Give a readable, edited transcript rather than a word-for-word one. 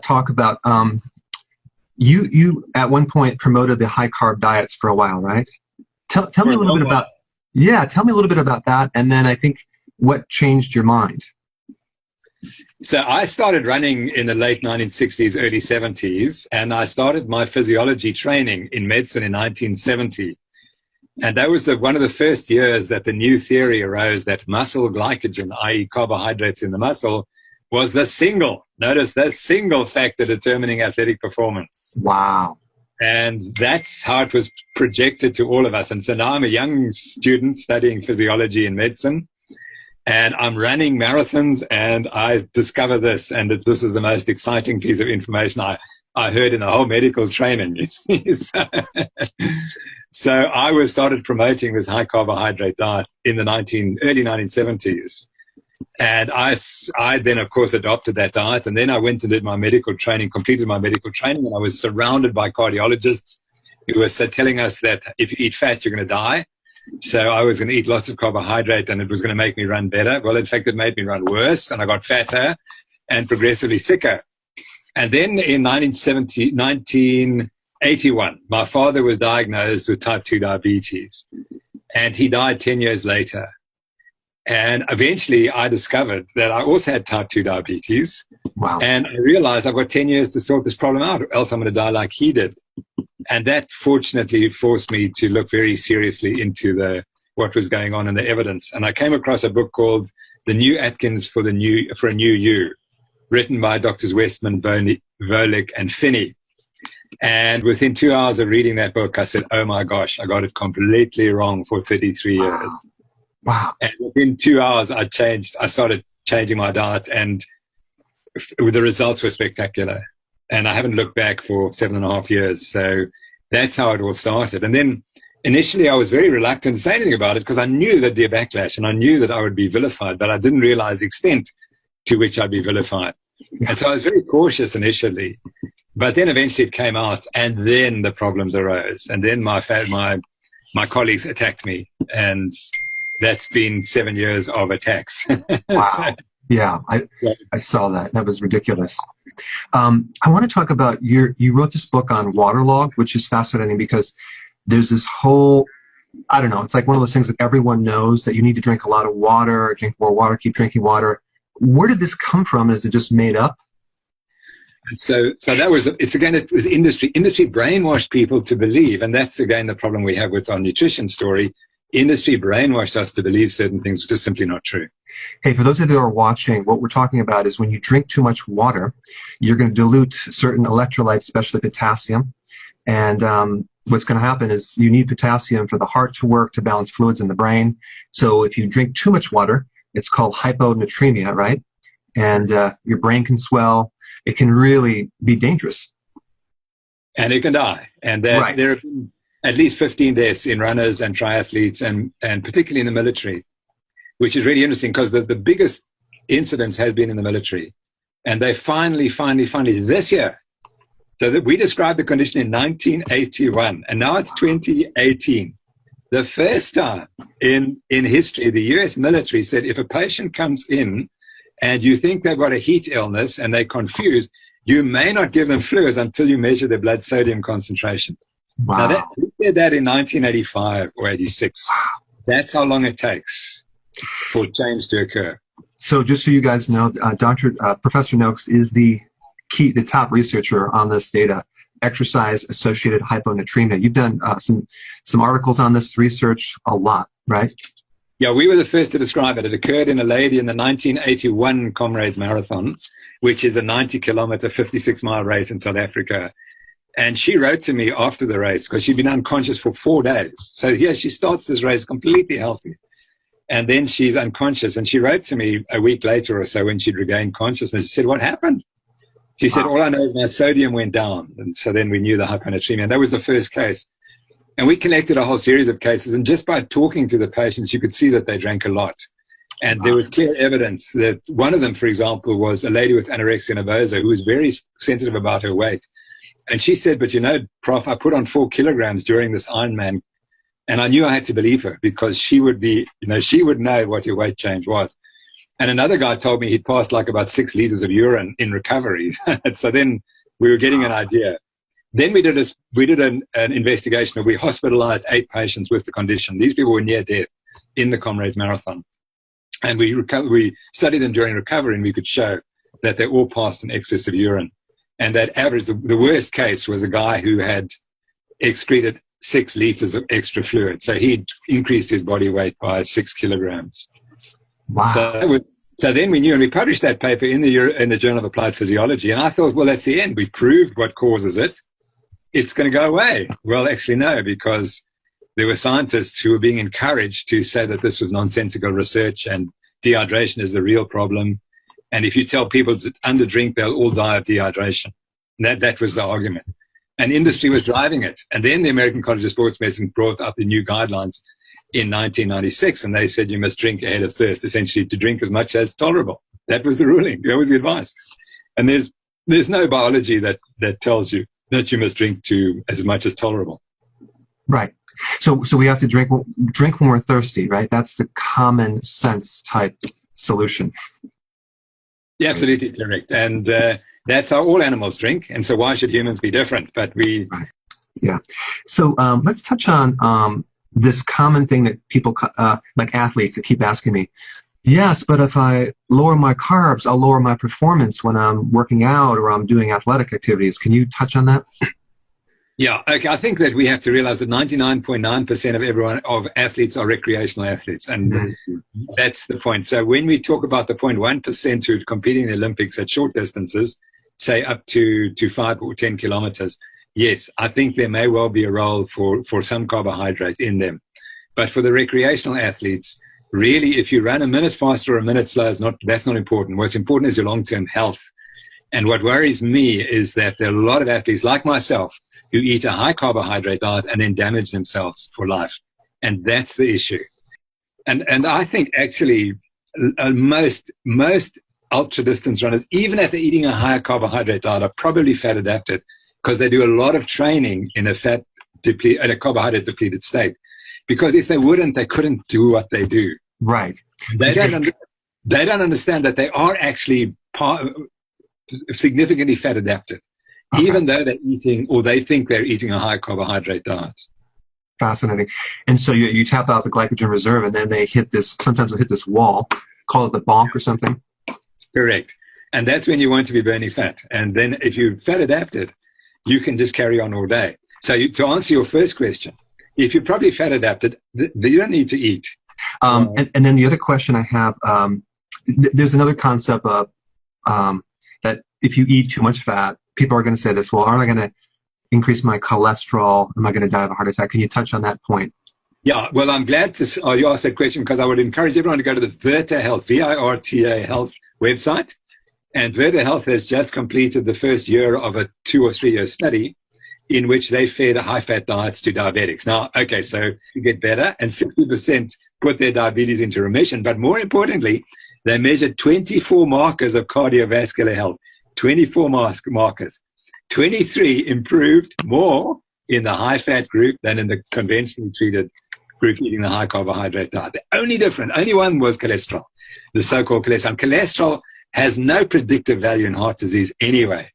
talk about you at one point promoted the high carb diets for a while, right? Tell me a little bit about tell me a little bit about that, and then I think what changed your mind. So I started running in the late 1960s, early 70s, and I started my physiology training in medicine in 1970. And that was one of the first years that the new theory arose that muscle glycogen, i.e. carbohydrates in the muscle, was the single factor determining athletic performance. Wow. And that's how it was projected to all of us. And so now I'm a young student studying physiology in medicine, and I'm running marathons, and I discover this, and that this is the most exciting piece of information I heard in the whole medical training. So I started promoting this high carbohydrate diet in the early 1970s. And I then, of course, adopted that diet. And then I went and did my medical training, completed my medical training, and I was surrounded by cardiologists who were telling us that if you eat fat, you're going to die. So I was going to eat lots of carbohydrate, and it was going to make me run better. Well, in fact, it made me run worse, and I got fatter and progressively sicker. And then in 1981, my father was diagnosed with type 2 diabetes, and he died 10 years later. And eventually I discovered that I also had type 2 diabetes. Wow. And I realized I've got 10 years to sort this problem out, or else I'm going to die like he did. And that fortunately forced me to look very seriously into what was going on in the evidence. And I came across a book called The New Atkins for a New You, written by Drs. Westman, Volek, and Finney. And within 2 hours of reading that book, I said, oh my gosh, I got it completely wrong for 33 years. Wow. And within 2 hours, I started changing my diet, and the results were spectacular. And I haven't looked back for 7.5 years. So that's how it all started. And then initially I was very reluctant to say anything about it because I knew there'd be a backlash, and I knew that I would be vilified, but I didn't realize the extent to which I'd be vilified. And so I was very cautious initially, but then eventually it came out, and then the problems arose. And then my colleagues attacked me, and that's been 7 years of attacks. Wow. Yeah, I saw that. That was ridiculous. I want to talk about you wrote this book on waterlogged, which is fascinating because there's this whole, I don't know, it's like one of those things that everyone knows that you need to drink a lot of water, drink more water, keep drinking water. Where did this come from? Is it just made up? And so it was industry. Industry brainwashed people to believe, and that's again the problem we have with our nutrition story. Industry brainwashed us to believe certain things which are simply not true. Hey, for those of you who are watching, what we're talking about is when you drink too much water, you're going to dilute certain electrolytes, especially potassium. And what's going to happen is you need potassium for the heart to work, to balance fluids in the brain. So if you drink too much water, it's called hyponatremia, right? And your brain can swell. It can really be dangerous. And it can die. And there have been at least 15 deaths in runners and triathletes, and particularly in the military, which is really interesting because the biggest incidence has been in the military. And they finally this year. So that we described the condition in 1981, and now it's 2018. The first time in history, the US military said if a patient comes in and you think they've got a heat illness and they're confused, you may not give them fluids until you measure their blood sodium concentration. Wow. Now, we did that in 1985 or 86. That's how long it takes for change to occur. So just so you guys know, Professor Noakes is the top researcher on this data, exercise-associated hyponatremia. You've done some articles on this research a lot, right? Yeah, we were the first to describe it. It occurred in a lady in the 1981 Comrades Marathon, which is a 90-kilometer, 56-mile race in South Africa. And she wrote to me after the race because she'd been unconscious for 4 days. So here she starts this race completely healthy. And then she's unconscious. And she wrote to me a week later or so when she'd regained consciousness. She said, what happened? She said, all I know is my sodium went down. And so then we knew the hyponatremia. And that was the first case. And we collected a whole series of cases. And just by talking to the patients, you could see that they drank a lot. And there was clear evidence that one of them, for example, was a lady with anorexia nervosa who was very sensitive about her weight. And she said, but you know, Prof, I put on 4 kilograms during this Ironman. And I knew I had to believe her because she would be, she would know what her weight change was. And another guy told me he'd passed like about 6 liters of urine in recovery. So then we were getting an idea. Then we did an investigation where we hospitalized 8 patients with the condition. These people were near death in the Comrades Marathon. And we studied them during recovery, and we could show that they all passed an excess of urine. And that average, the worst case was a guy who had excreted 6 liters of extra fluid. So he'd increased his body weight by 6 kilograms. Wow. So then we knew, and we published that paper in the Journal of Applied Physiology. And I thought, well, that's the end. We proved what causes it. It's going to go away. Well, actually, no, because there were scientists who were being encouraged to say that this was nonsensical research and dehydration is the real problem. And if you tell people to underdrink, they'll all die of dehydration. And that was the argument. And industry was driving it. And then the American College of Sports Medicine brought up the new guidelines in 1996, and they said you must drink ahead of thirst, essentially to drink as much as tolerable. That was the ruling. That was the advice. And there's no biology that tells you that you must drink to as much as tolerable. Right. So we have to drink when we're thirsty, right? That's the common sense type solution. Yeah, absolutely correct. And that's how all animals drink. And so why should humans be different? But we... Right. Yeah. So let's touch on this common thing that people, like athletes, that keep asking me, yes, but if I lower my carbs, I'll lower my performance when I'm working out or I'm doing athletic activities. Can you touch on that? Yeah, okay. I think that we have to realize that 99.9% of athletes are recreational athletes, and that's the point. So when we talk about the 0.1% who are competing in the Olympics at short distances, say up to 5 or 10 kilometers, yes, I think there may well be a role for some carbohydrates in them. But for the recreational athletes, really, if you run a minute faster or a minute slower, that's not important. What's important is your long-term health. And what worries me is that there are a lot of athletes like myself who eat a high carbohydrate diet and then damage themselves for life. And that's the issue. And I think actually most ultra distance runners, even if they're eating a higher carbohydrate diet, are probably fat adapted because they do a lot of training in a carbohydrate depleted state. Because if they wouldn't, they couldn't do what they do. Right. They don't understand that they are actually significantly fat adapted, even though they're eating, or they think they're eating, a high carbohydrate diet. Fascinating. And so you tap out the glycogen reserve, and then sometimes they'll hit this wall, call it the bonk or something. Correct. And that's when you want to be burning fat. And then if you're fat adapted, you can just carry on all day. So to answer your first question, if you're probably fat adapted, you don't need to eat. And then the other question I have, there's another concept of that if you eat too much fat, people are going to say this, well, aren't I going to increase my cholesterol? Am I going to die of a heart attack? Can you touch on that point? Yeah, well, I'm glad you asked that question, because I would encourage everyone to go to the Virta Health, VIRTA Health website. And Virta Health has just completed the first year of a 2 or 3 year study in which they fed high-fat diets to diabetics. Now, okay, so you get better, and 60% put their diabetes into remission. But more importantly, they measured 24 markers of cardiovascular health, 24 markers. 23 improved more in the high-fat group than in the conventionally treated group eating the high-carbohydrate diet. The only one was cholesterol, the so-called cholesterol. Cholesterol has no predictive value in heart disease anyway.